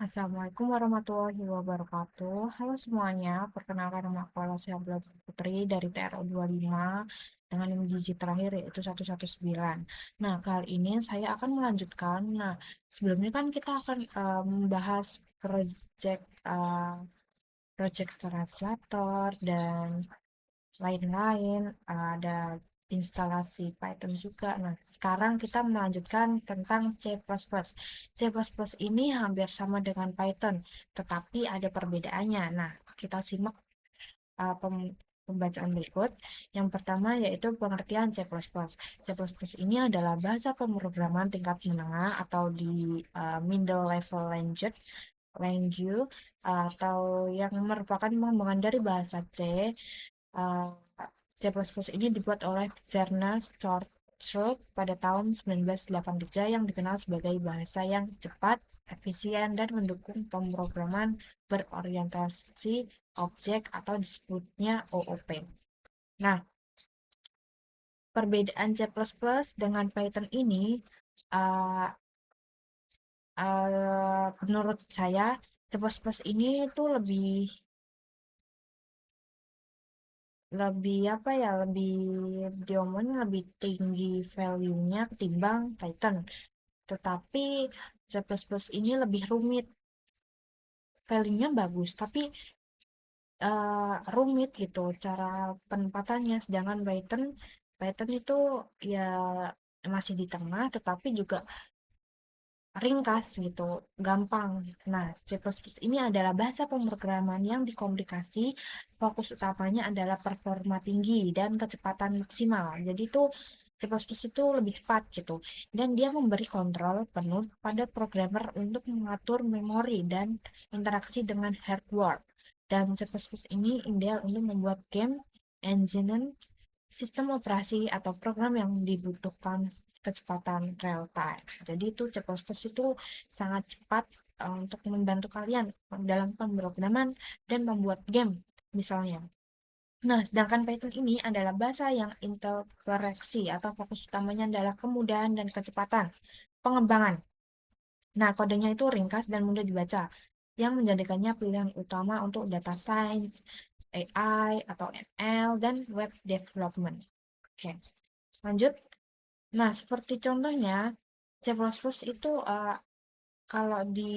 Assalamualaikum warahmatullahi wabarakatuh. Halo semuanya, perkenalkan nama aku Alasya Putri dari TRO 25 dengan NIM digit terakhir yaitu 119. Nah, kali ini saya akan melanjutkan. Nah, sebelumnya kan kita akan membahas project uh, project translator dan lain-lain, ada instalasi Python juga. Nah, sekarang kita melanjutkan tentang C++. C++ ini hampir sama dengan Python, tetapi ada perbedaannya. Nah, kita simak pembacaan berikut. Yang pertama yaitu pengertian C++. C++ ini adalah bahasa pemrograman tingkat menengah atau di middle level language atau yang merupakan pengembangan dari bahasa C. Uh, C++ ini dibuat oleh Charles Schwab pada tahun 1983 yang dikenal sebagai bahasa yang cepat, efisien, dan mendukung pemrograman berorientasi objek atau disebutnya OOP. Nah, perbedaan C++ dengan Python ini uh, menurut saya C++ ini tuh lebih lebih apa ya lebih diomongin lebih tinggi value-nya ketimbang Python, tetapi C++ ini lebih rumit, value-nya bagus tapi rumit gitu cara penempatannya, sedangkan Python Python itu ya masih di tengah tetapi juga ringkas gitu, gampang. Nah, C++ ini adalah bahasa pemrograman yang dikomplikasi, fokus utamanya adalah performa tinggi dan kecepatan maksimal. Jadi itu C++ itu lebih cepat gitu. Dan dia memberi kontrol penuh pada programmer untuk mengatur memori dan interaksi dengan hardware. Dan C++ ini ideal untuk membuat game, engine, sistem operasi atau program yang dibutuhkan kecepatan real time. Jadi itu C++ itu sangat cepat untuk membantu kalian dalam pemrograman dan membuat game misalnya. Nah, sedangkan Python ini adalah bahasa yang interaksi atau fokus utamanya adalah kemudahan dan kecepatan pengembangan. Nah, kodenya itu ringkas dan mudah dibaca, yang menjadikannya pilihan utama untuk data science, AI, atau ML, dan web development. Oke, lanjut. Nah, seperti contohnya, C++ itu kalau di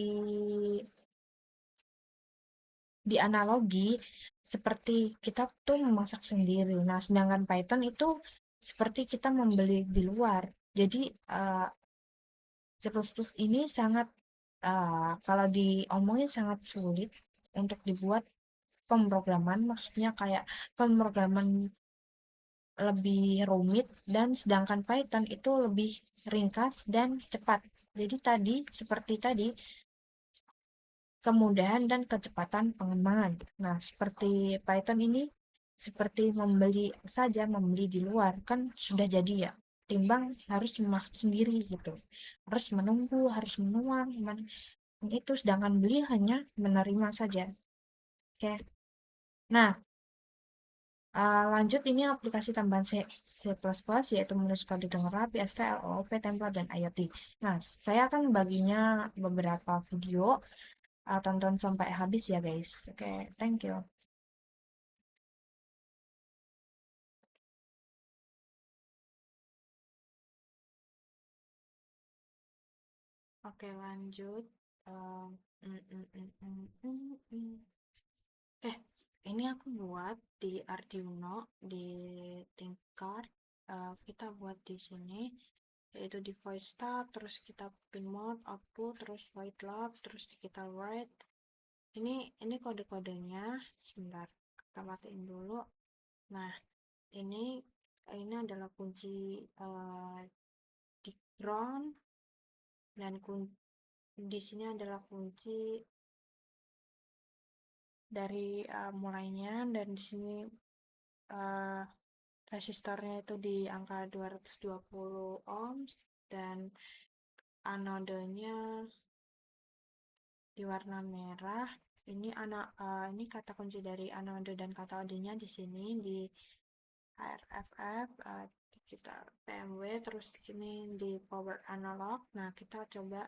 analogi seperti kita tuh memasak sendiri. Nah, sedangkan Python itu seperti kita membeli di luar. Jadi C++ ini sangat kalau diomongin sangat sulit untuk dibuat pemrograman, maksudnya kayak pemrograman lebih rumit, dan sedangkan Python itu lebih ringkas dan cepat. Jadi seperti tadi kemudahan dan kecepatan pengembangan. Nah, seperti Python ini seperti membeli di luar kan sudah jadi ya. Timbang harus memasak sendiri gitu. Harus menunggu, harus menuang, itu sedangkan beli hanya menerima saja. Oke. Nah, lanjut ini aplikasi tambahan C++ yaitu menulis kode dengan rapi, STL, OOP, template, dan IoT. Nah, saya akan baginya beberapa video. Tonton sampai habis ya guys. Oke, thank you. Oke, lanjut. Um, mm, mm, mm, mm, mm, mm. Oke, ini aku buat di Arduino di tingkat. Kita buat di sini yaitu di voice start, terus kita pin mode output, terus void loop, terus kita write. Ini kode-kodenya. Sebentar, kita matiin dulu. Nah, ini adalah kunci di ground, dan di sini adalah kunci dari mulainya, dan di sini uh, resistornya itu di angka 220 ohms, dan anodenya di warna merah. Ini kata kunci dari anode dan katodenya di sini di HRFF, kita PMW, terus ini di power analog. Nah, kita coba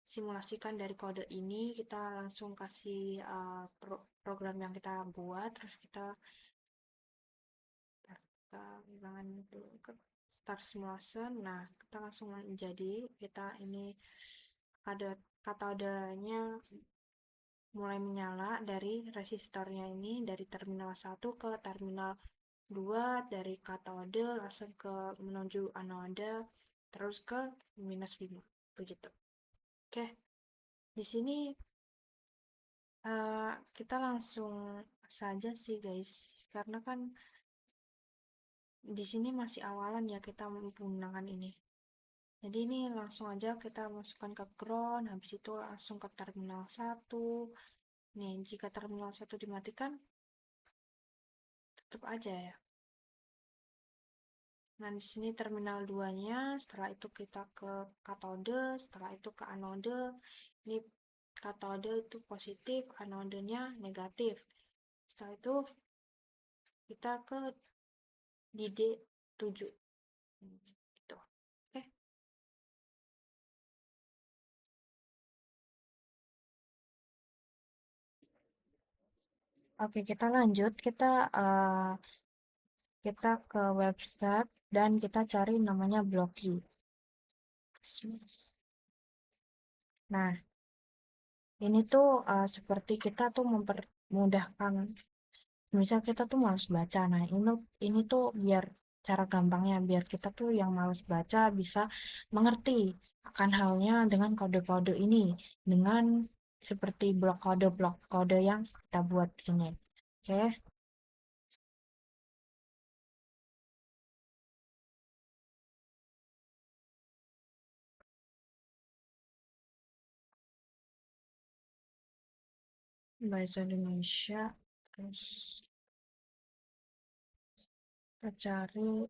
simulasikan dari kode ini, kita langsung kasih program yang kita buat, terus kita ulangan dulu ke start simulation. Nah, kita langsung jadi kita ini ada katodenya mulai menyala dari resistornya ini dari terminal 1 ke terminal 2, dari katode langsung ke menuju anode terus ke minus 5 begitu. Oke, di sini kita langsung saja sih guys, karena kan di sini masih awalan ya kita menggunakan ini. Jadi ini langsung aja kita masukkan ke ground, habis itu langsung ke terminal 1. Nih, jika terminal 1 dimatikan, tutup aja ya. Nah, di sini terminal 2-nya, setelah itu kita ke katode, setelah itu ke anode. Ini katode itu positif, anodenya negatif. Setelah itu kita ke DD7. Gitu. Oke. Oke, kita lanjut. Kita ke website dan kita cari namanya Blocky. Nah, ini tuh seperti kita tuh mempermudahkan. Misal kita tuh malas baca. Nah, ini tuh biar cara gampangnya biar kita tuh yang malas baca bisa mengerti akan halnya dengan kode-kode ini dengan seperti blok kode yang kita buat ini. Oke, bahasa Indonesia terus kita cari.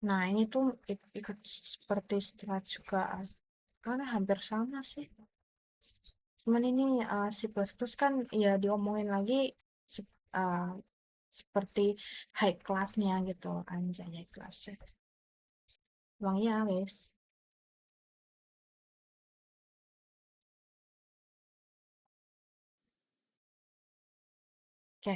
Nah, ini tuh ikut seperti setelah juga karena hampir sama sih. Cuman ini C++ kan ya diomongin lagi uh, seperti high class-nya gitu, anjay high class. Bang ya, guys. Oke,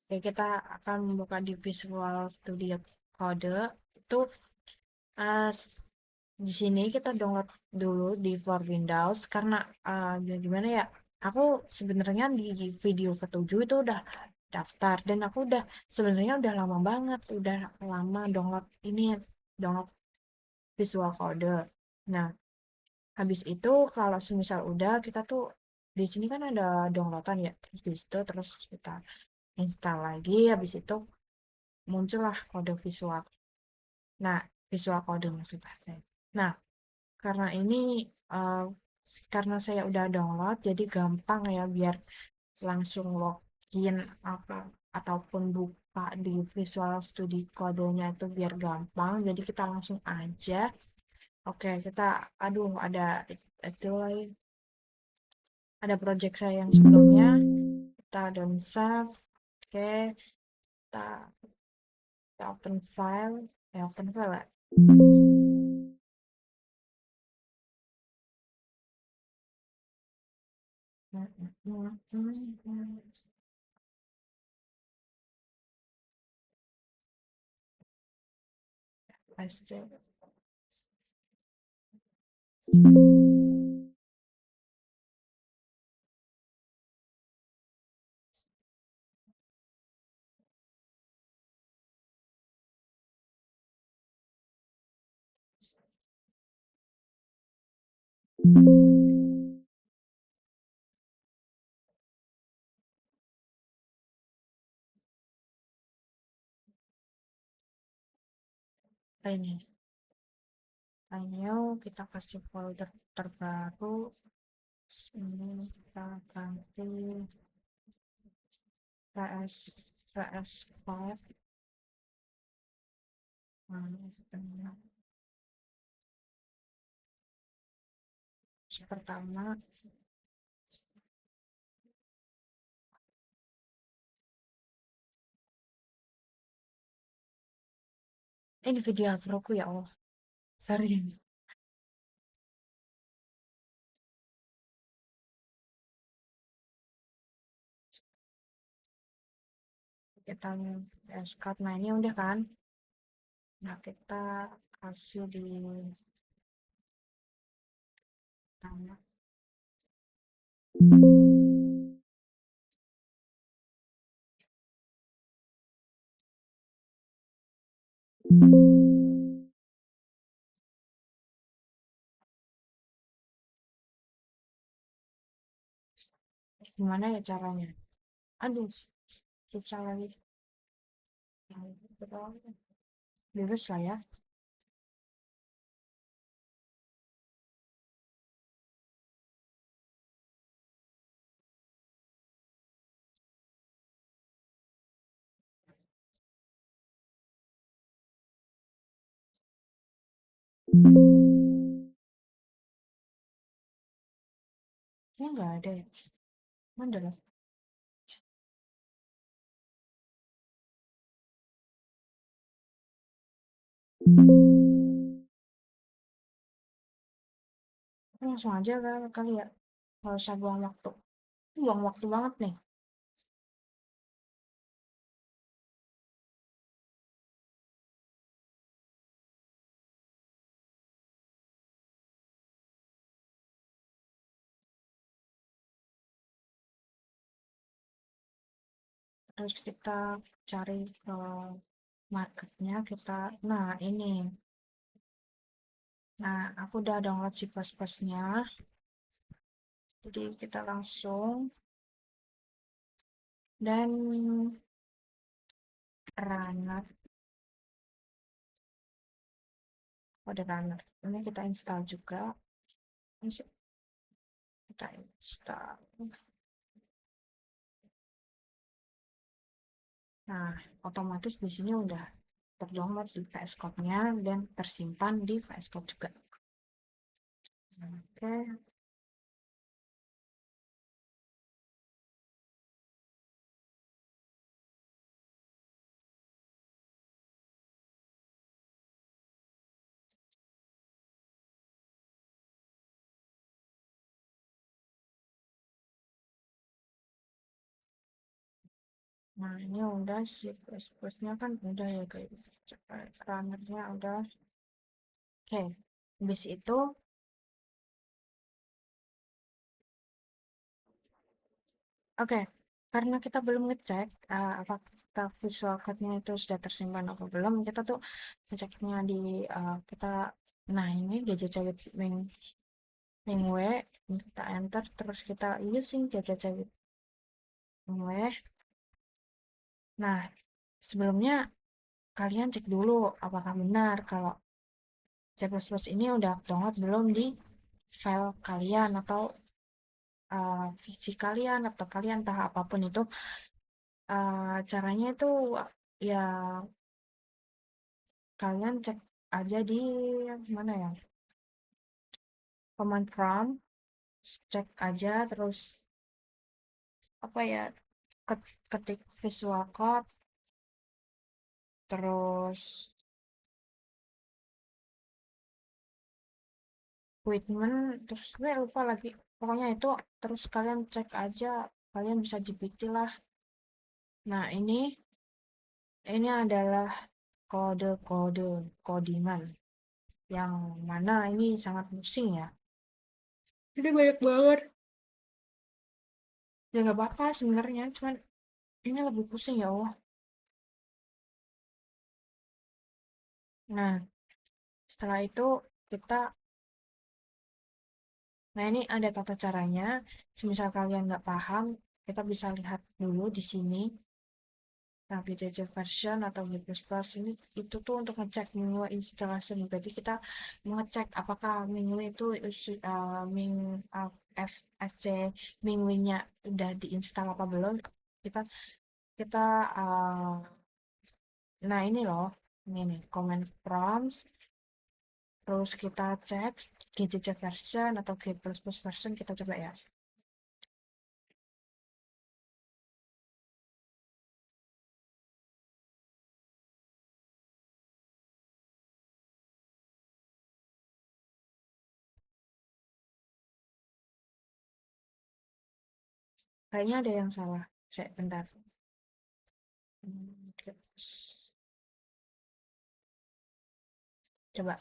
Oke, kita akan membuka di Visual Studio Code. Itu uh, di sini kita download dulu di for Windows karena gimana ya? Aku sebenarnya di video ketujuh itu udah daftar dan aku udah sebenarnya udah lama banget, udah lama download ini download Visual Code. Nah, habis itu kalau semisal udah kita tuh di sini kan ada downloadan ya, terus di situ terus kita install lagi, habis itu muncullah kode visual. Nah, visual code maksud saya. Nah, karena ini eh, karena saya udah download jadi gampang ya biar langsung login apa ataupun buka di Visual Studio Code-nya itu biar gampang. Jadi kita langsung aja. Oke, kita aduh itu lagi ada project saya yang sebelumnya. Kita down save. Oke, kita, kita open file ya. Pasti ini. Ayo kita kasih folder terbaru. Ini kita ganti PS5. Pertama, ini video Alproku ya Allah. Sorry. Kita screenshot. Nah ini udah kan. Nah kita kasih di pertama. Gimana ya caranya? Aduh, susah lagi. Bebas lah ya. Ini nggak ada ya. Mana lah. Langsung aja kali ya. Nggak usah buang waktu. Buang waktu banget nih. Terus kita cari ke marketnya kita. Nah ini. Nah aku udah download si plus-plusnya. Jadi kita langsung dan runner. Ada runner. Ini kita install juga. Kita install. Nah, otomatis di sini udah terdownload di VS Code-nya dan tersimpan di VS Code juga. Oke. Nah, ini udah si plus-plusnya kan udah ya guys. Runner-nya udah. Oke. Habis itu Oke, karena kita belum ngecek apakah visual code-nya itu sudah tersimpan atau belum, kita tuh ngeceknya di kita, nah ini gadget cewek Ming W, kita enter terus kita using gadget cewek Ming W. Nah, sebelumnya kalian cek dulu apakah benar kalau C++ ini udah download belum di file kalian atau visi kalian atau kalian entah apapun itu. Caranya itu ya kalian cek aja di mana ya, command prompt, cek aja terus apa ya, ketik visual code terus equipment terus gue lupa lagi pokoknya itu, terus kalian cek aja, kalian bisa GPT lah. Nah ini adalah kode-kode codingan yang mana ini sangat pusing ya, ini banyak banget. Ya nggak apa-apa sebenarnya, cuman ini lebih pusing ya Allah. Nah setelah itu kita, nah ini ada tata caranya. Semisal kalian nggak paham, kita bisa lihat dulu di sini. Nah, GCC version atau G++ ini itu tuh untuk ngecek Minghui installation. Jadi kita mengecek apakah Minghui itu Ming FSC Minghui-nya udah diinstal apa belum. Kita kita nah ini loh, ini nih command prompts Terus kita cek GJJ version atau G++ version, kita coba ya. Kayaknya ada yang salah. Saya bentar. Coba.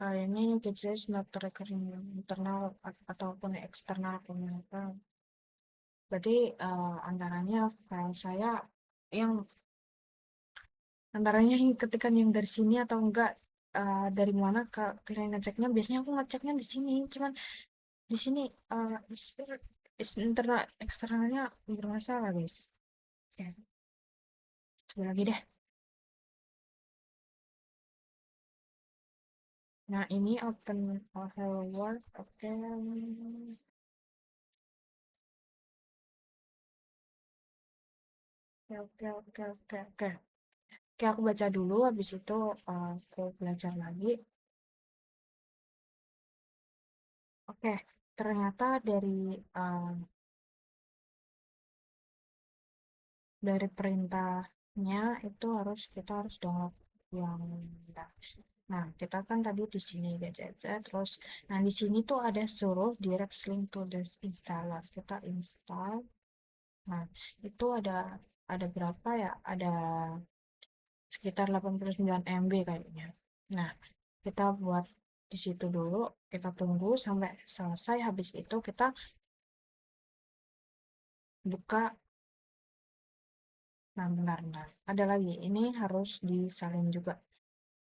Ini GJJ is not recurring internal ataupun eksternal communication. Berarti antaranya file saya yang ketikan yang dari sini atau enggak, dari mana kalian ngeceknya. Biasanya aku ngeceknya di sini, cuman di sini internal eksternalnya bermasalah guys. Oke, coba lagi deh. Nah ini open hello world. Oke. Oke, oke, oke, oke. Oke, aku baca dulu, habis itu aku belajar lagi. Oke, ternyata uh, dari perintahnya itu kita harus download yang. Nah, kita kan tadi di sini GCC, terus nah di sini tuh ada suruh direct link to the installer. Kita install. Nah, itu ada berapa ya? Ada sekitar 89 MB kayaknya. Nah, kita buat di situ dulu, kita tunggu sampai selesai. Habis itu kita buka. Nah, benar-benar ada lagi. Ini harus disalin juga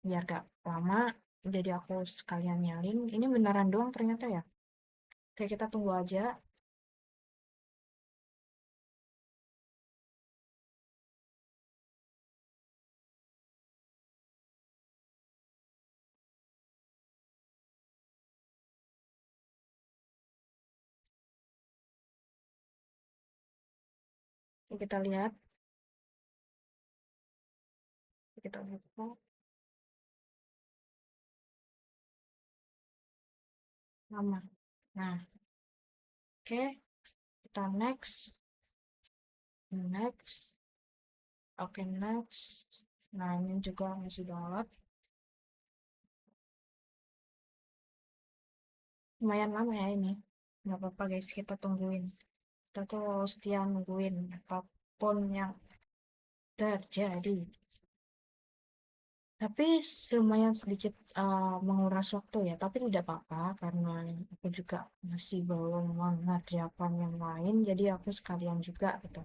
biar gak lama. Jadi aku sekalian nyalin. Ini beneran doang ternyata ya. Oke, kita tunggu aja. Kita lihat. Kita buka. Lama. Nah, oke. Kita next. Next. Oke, next. Nah, ini juga masih download. Lumayan lama ya ini. Nggak apa-apa guys, kita tungguin. Kita tuh setia nungguin apapun yang terjadi. Tapi lumayan sedikit menguras waktu ya, tapi tidak apa-apa karena aku juga masih belum mengerjakan yang lain, jadi aku sekalian juga gitu.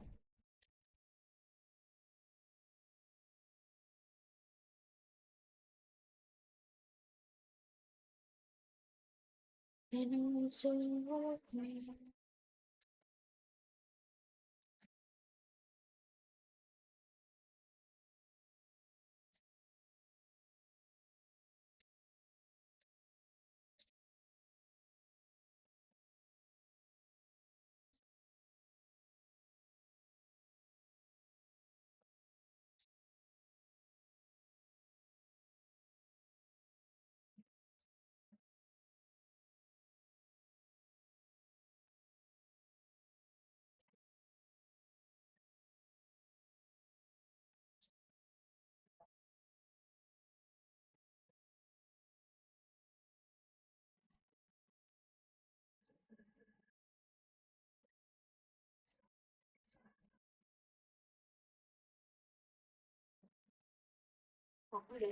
Oke.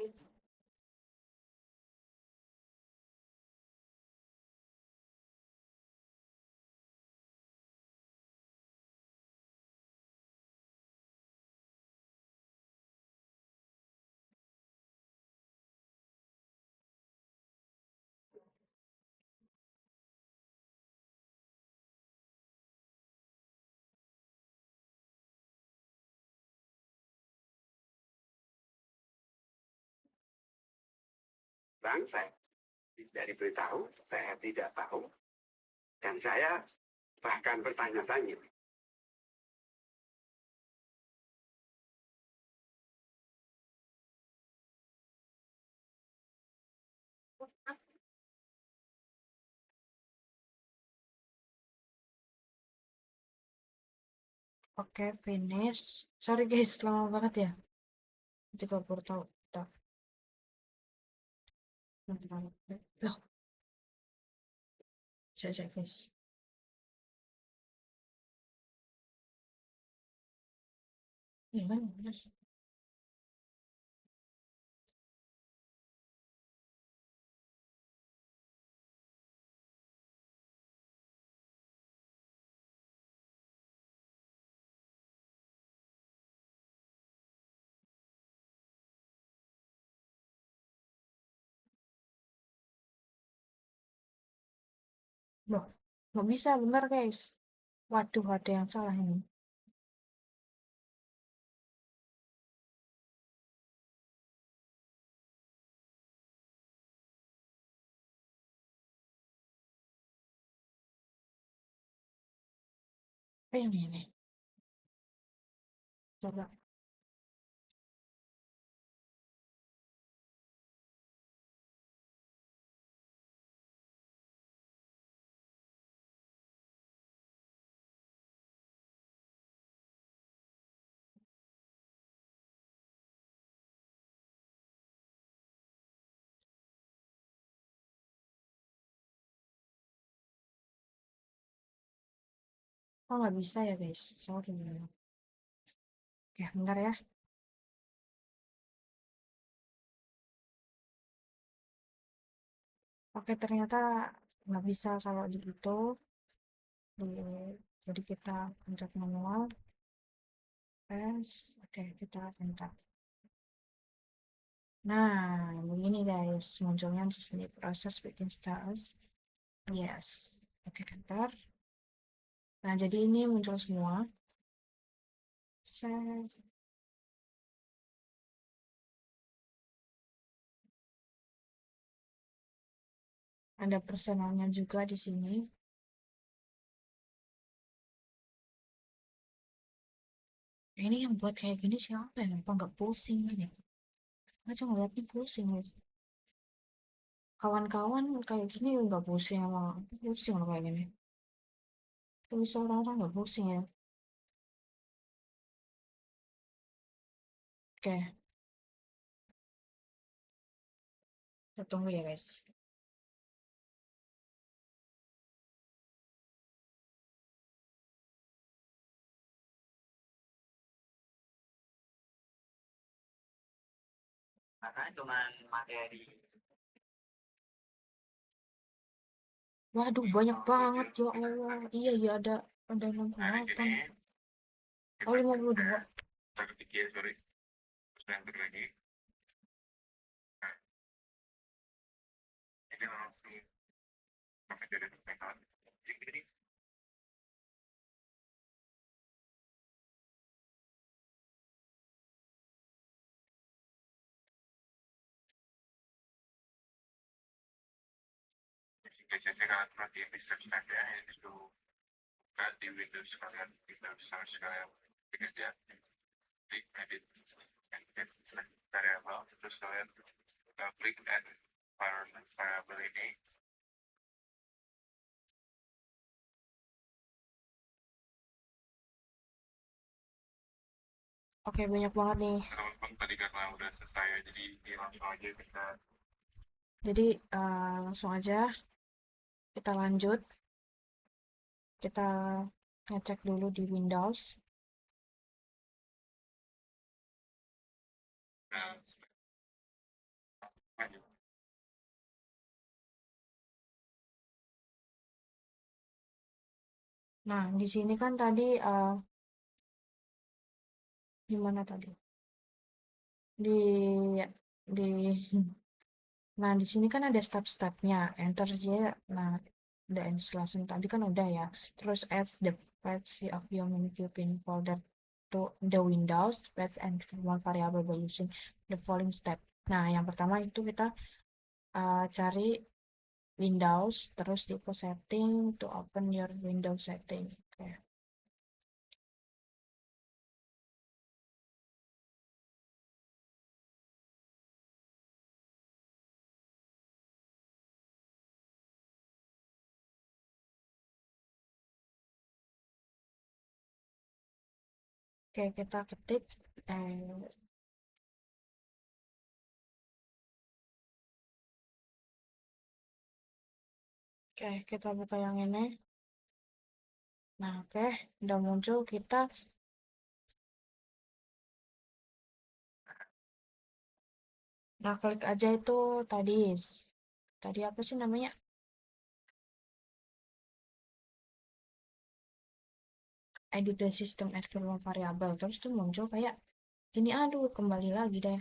Bang, saya tidak diberitahu, saya tidak tahu, dan saya bahkan bertanya-tanya. Oke, finish. Sorry guys, lama banget ya. Coba baru tahu. Tuh, bentar. Loh, saya cek guys. Iya kan, bener. Loh, nggak bisa, bener guys. Waduh, ada yang salah ini. Apa yang ini? Coba. Oh, nggak bisa ya guys. Sorry. Oke, bentar ya. Oke, ternyata nggak bisa kalau di itu. Jadi kita pencet manual. Oke, kita enter. Nah, begini guys, munculnya di sini proses bikin stars. Yes. Oke, enter. Nah, jadi ini muncul semua. Set. Ada personalnya juga di sini. Ini yang buat kayak gini siapa ya? Apa nggak pusing gini? Aja ngeliatnya pusing ya. Kawan-kawan kayak gini nggak pusing sama pusing loh kayak gini. Kok bisa orang-orang nggak pusing ya? Oke, kita tunggu ya guys. Makanya cuma materi. Waduh, banyak banget ya Allah. Iya ya ada 68. Oh, 52. Kita ketiga, sorry. Terus enter lagi. Nah, ini langsung masih jadi selesai. Jadi biasanya kalian perhatiin di search tag ya, ini dulu buka di Windows kalian, Windows search kalian, because dia klik edit variable, terus kalian klik add variable ini. Oke, banyak banget nih. Teman-teman tadi karena udah selesai, jadi langsung aja kita. Jadi langsung aja kita lanjut. Kita ngecek dulu di Windows. Lanjut. Nah, di sini kan tadi gimana tadi? Di Nah, di sini kan ada step-stepnya. Enter aja. Nah, the installation tadi kan udah ya. Terus add the patch of your Minikube pin folder to the Windows patch and one variable by using the following step. Nah, yang pertama itu kita cari Windows, terus tipe setting to open your Windows setting. Oke. Oke, kita ketik eh, oke, kita buka yang ini. Nah, oke, udah muncul kita. Nah, klik aja itu tadi. Tadi apa sih namanya? Edit the system environment variable. Terus tuh muncul kayak gini, aduh, kembali lagi deh.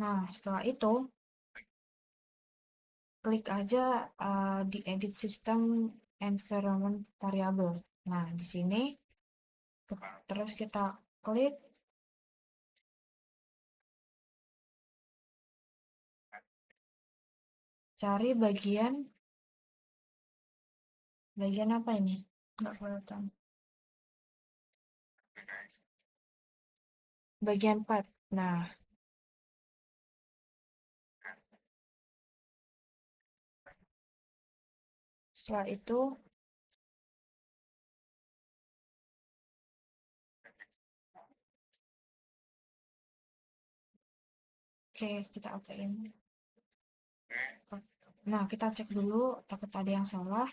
Nah, setelah itu, klik aja di edit system environment variable. Nah, di sini terus kita klik cari bagian apa ini? Nggak kelihatan. Bagian part. Nah, setelah itu oke, kita okein. Nah, kita cek dulu takut ada yang salah.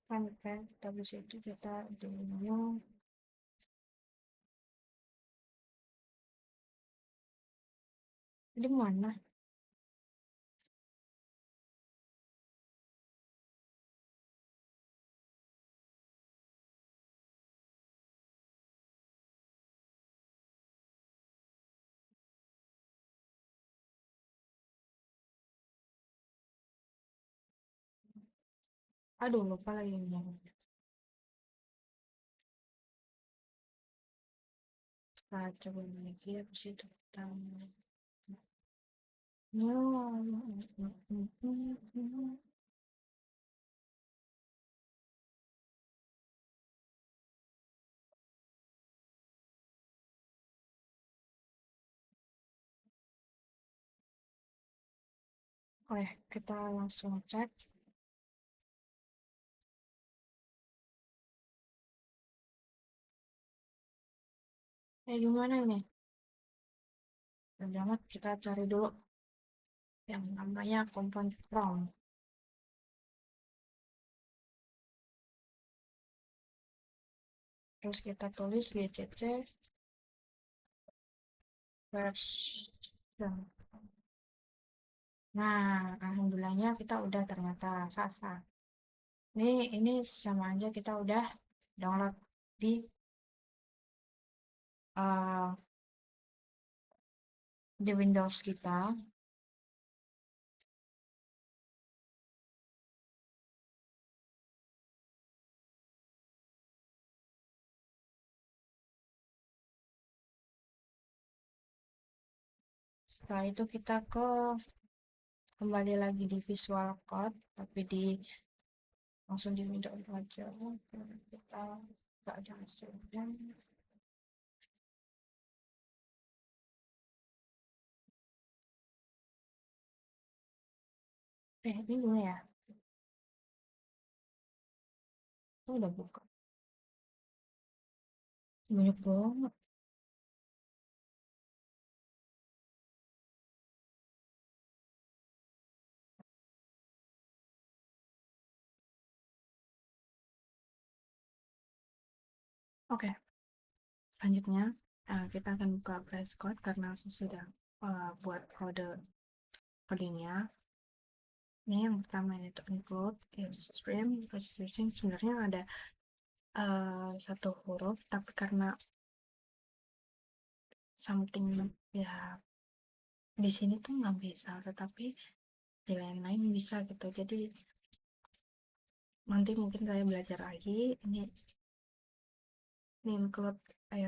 Sampai habis itu kita dulu di mana? Aduh, lupa lagi ini. Kita coba lagi habis itu kita Oke, kita langsung cek. Gimana ini? Jangan kita cari dulu yang namanya component from. Terus kita tulis gcc version. Nah, alhamdulillahnya kita udah ternyata. Haha. Ini sama aja kita udah download uh, di Windows kita. Setelah itu kita kembali lagi di Visual Code, tapi langsung di Windows aja. Kita nggak ada hasilnya. Ini dulu ya. Aku udah buka. Banyak banget. Oke, selanjutnya kita akan buka flashcode karena aku sudah buat codingnya. Ini yang pertama itu include stream registration. Sebenarnya ada satu huruf, tapi karena something ya di sini tuh nggak bisa, tetapi di lain-lain bisa gitu. Jadi nanti mungkin saya belajar lagi. Ini include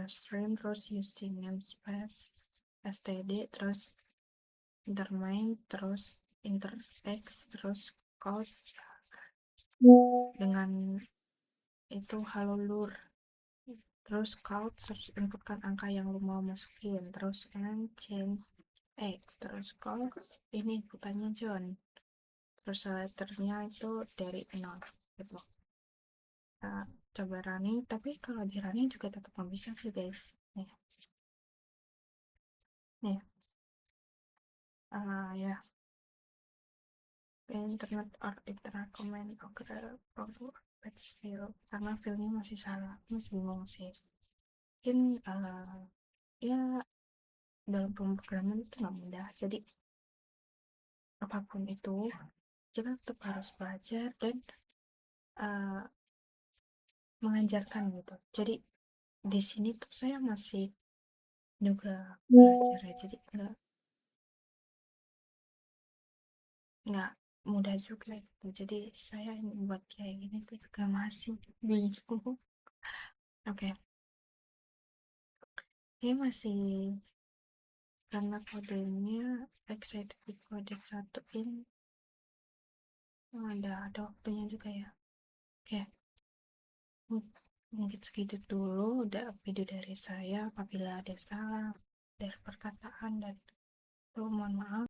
stream, terus using namespace, std, terus intermain, terus interx, terus code dengan itu halo lur, terus count search inputkan angka yang lu mau masukin, terus and change x, terus calls ini inputannya John, terus letternya itu dari 0 gitu. Nah, coba running, tapi kalau di running juga tetap nggak bisa sih guys. Nih ya internet or internet comment or page file, karena filenya masih salah, masih bingung sih. Mungkin ya dalam pemrograman itu nggak mudah, jadi apapun itu kita tetap harus belajar dan uh, mengajarkan gitu. Jadi di sini tuh saya masih juga belajar ya, jadi nggak mudah juga gitu. Jadi saya buat kayak gini tuh juga masih bingung. Oke, ini masih karena kodenya excited di kode 1 ini ada waktunya juga ya. Oke, mungkin segitu dulu udah video dari saya. Apabila ada salah dari perkataan dan itu mohon maaf.